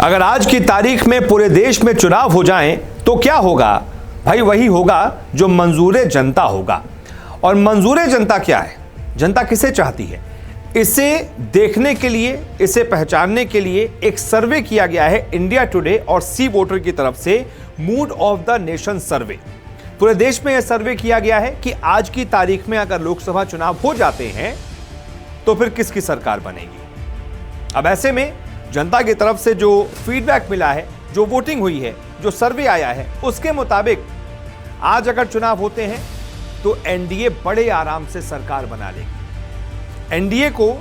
अगर आज की तारीख में पूरे देश में चुनाव हो जाएं तो क्या होगा? भाई वही होगा जो मंजूर जनता होगा। और मंजूर जनता क्या है? जनता किसे चाहती है? इसे देखने के लिए, इसे पहचानने के लिए एक सर्वे किया गया है इंडिया टुडे और सी वोटर की तरफ से, मूड ऑफ द नेशन सर्वे। पूरे देश में यह सर्वे किया गया है कि आज की तारीख में अगर लोकसभा चुनाव हो जाते हैं तो फिर किसकी सरकार बनेगी। अब ऐसे में जनता की तरफ से जो फीडबैक मिला है, जो वोटिंग हुई है, जो सर्वे आया है, उसके मुताबिक आज अगर चुनाव होते हैं तो एनडीए बड़े आराम से सरकार बना लेगी। एनडीए को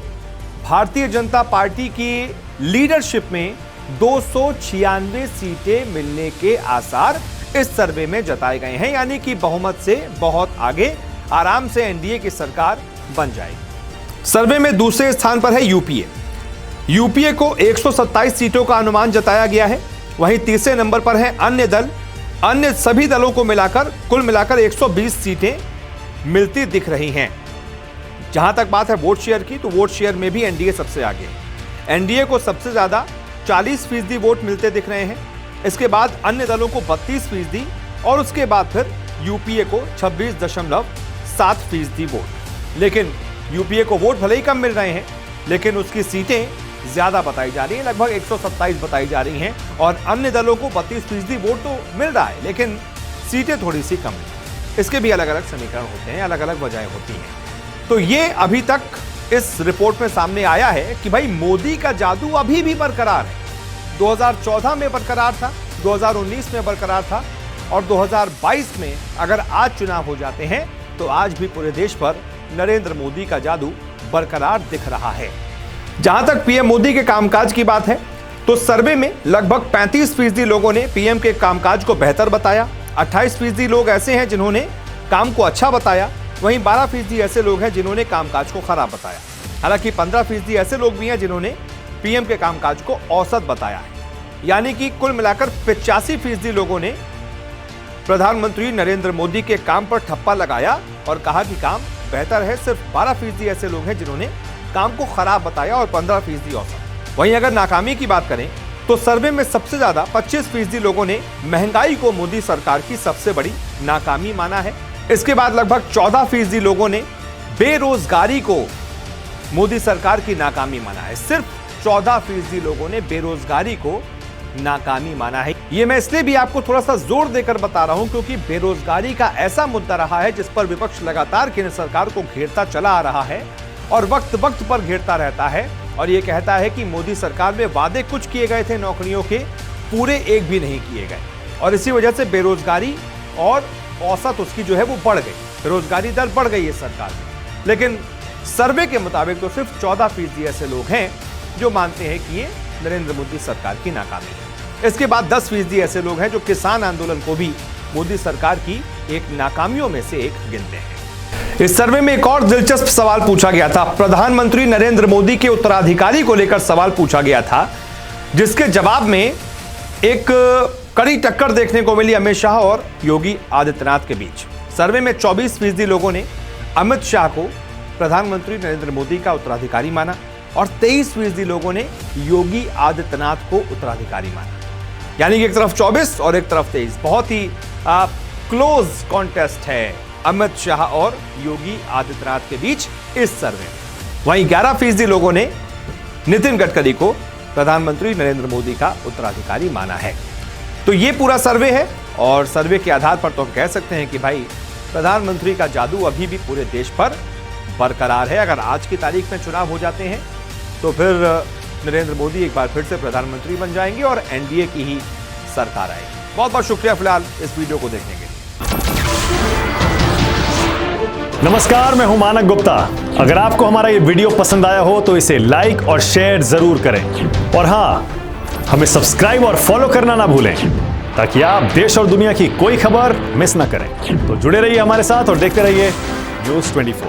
भारतीय जनता पार्टी की लीडरशिप में 296 सीटें मिलने के आसार इस सर्वे में जताए गए हैं, यानी कि बहुमत से बहुत आगे आराम से एनडीए की सरकार बन जाएगी। सर्वे में दूसरे स्थान पर है यूपीए। यूपीए को 127 सीटों का अनुमान जताया गया है। वहीं तीसरे नंबर पर है अन्य दल। अन्य सभी दलों को मिलाकर कुल मिलाकर 120 सीटें मिलती दिख रही हैं। जहां तक बात है वोट शेयर की, तो वोट शेयर में भी एनडीए सबसे आगे है। एनडीए को सबसे ज्यादा 40% वोट मिलते दिख रहे हैं। इसके बाद अन्य दलों को 32% और उसके बाद फिर यूपीए को 26.7% वोट। लेकिन यूपीए को वोट भले ही कम मिल रहे हैं, लेकिन उसकी सीटें ज्यादा बताई जा रही हैं, लगभग 127 बताई जा रही हैं। और अन्य दलों को 32% वोट तो मिल रहा है, लेकिन सीटें थोड़ी सी कम हैं। इसके भी अलग अलग समीकरण होते हैं, अलग अलग वजहें होती हैं। तो ये अभी तक इस रिपोर्ट में सामने आया है कि भाई मोदी का जादू अभी भी बरकरार है। 2014 में बरकरार था, 2019 में बरकरार था, और 2022 में अगर आज चुनाव हो जाते हैं तो आज भी पूरे देश पर नरेंद्र मोदी का जादू बरकरार दिख रहा है। जहां तक पीएम मोदी के कामकाज की बात है, तो सर्वे में लगभग 35% लोगों ने पीएम के कामकाज को बेहतर बताया। 28% लोग ऐसे हैं जिन्होंने काम को अच्छा बताया। वहीं 12% ऐसे लोग हैं जिन्होंने कामकाज को खराब बताया। हालांकि 15% ऐसे लोग भी हैं जिन्होंने पीएम के कामकाज को औसत बताया है। यानी कि कुल मिलाकर 85% लोगों ने प्रधानमंत्री नरेंद्र मोदी के काम पर ठप्पा लगाया और कहा कि काम बेहतर है। सिर्फ 12% ऐसे लोग हैं जिन्होंने काम को खराब बताया और 15% औसत। वहीं अगर नाकामी की बात करें तो सर्वे में सबसे ज्यादा 25% लोगों ने महंगाई को मोदी सरकार की सबसे बड़ी नाकामी माना है। इसके बाद लगभग 14% लोगों ने बेरोजगारी को मोदी सरकार की नाकामी माना है। सिर्फ 14% लोगों ने बेरोजगारी को नाकामी माना है। ये मैं इसलिए भी आपको थोड़ा सा जोर देकर बता रहा हूं क्योंकि बेरोजगारी का ऐसा मुद्दा रहा है जिस पर विपक्ष लगातार केंद्र सरकार को घेरता चला आ रहा है और वक्त वक्त पर घेरता रहता है और ये कहता है कि मोदी सरकार में वादे कुछ किए गए थे, नौकरियों के पूरे एक भी नहीं किए गए, और इसी वजह से बेरोजगारी और औसत उसकी जो है वो बढ़ गई। बेरोजगारी दर बढ़ गई है सरकार में। लेकिन सर्वे के मुताबिक तो सिर्फ 14% ऐसे लोग हैं जो मानते हैं कि ये नरेंद्र मोदी सरकार की नाकामी है। इसके बाद 10% ऐसे लोग हैं जो किसान आंदोलन को भी मोदी सरकार की एक नाकामियों में से एक गिनते हैं। इस सर्वे में एक और दिलचस्प सवाल पूछा गया था। प्रधानमंत्री नरेंद्र मोदी के उत्तराधिकारी को लेकर सवाल पूछा गया था, जिसके जवाब में एक कड़ी टक्कर देखने को मिली अमित शाह और योगी आदित्यनाथ के बीच। सर्वे में 24% लोगों ने अमित शाह को प्रधानमंत्री नरेंद्र मोदी का उत्तराधिकारी माना और 23% लोगों ने योगी आदित्यनाथ को उत्तराधिकारी माना। यानी कि एक तरफ 24 और एक तरफ 23। बहुत ही क्लोज कॉन्टेस्ट है अमित शाह और योगी आदित्यनाथ के बीच इस सर्वे में। वहीं 11% लोगों ने नितिन गडकरी को प्रधानमंत्री नरेंद्र मोदी का उत्तराधिकारी माना है। तो ये पूरा सर्वे है और सर्वे के आधार पर तो हम कह सकते हैं कि भाई प्रधानमंत्री का जादू अभी भी पूरे देश पर बरकरार है। अगर आज की तारीख में चुनाव हो जाते हैं तो फिर नरेंद्र मोदी एक बार फिर से प्रधानमंत्री बन जाएंगे और एनडीए की ही सरकार आएगी। बहुत बहुत शुक्रिया फिलहाल इस वीडियो को देखने के लिए। नमस्कार, मैं हूं मानक गुप्ता। अगर आपको हमारा ये वीडियो पसंद आया हो तो इसे लाइक और शेयर जरूर करें और हाँ, हमें सब्सक्राइब और फॉलो करना ना भूलें ताकि आप देश और दुनिया की कोई खबर मिस ना करें। तो जुड़े रहिए हमारे साथ और देखते रहिए न्यूज़ 24।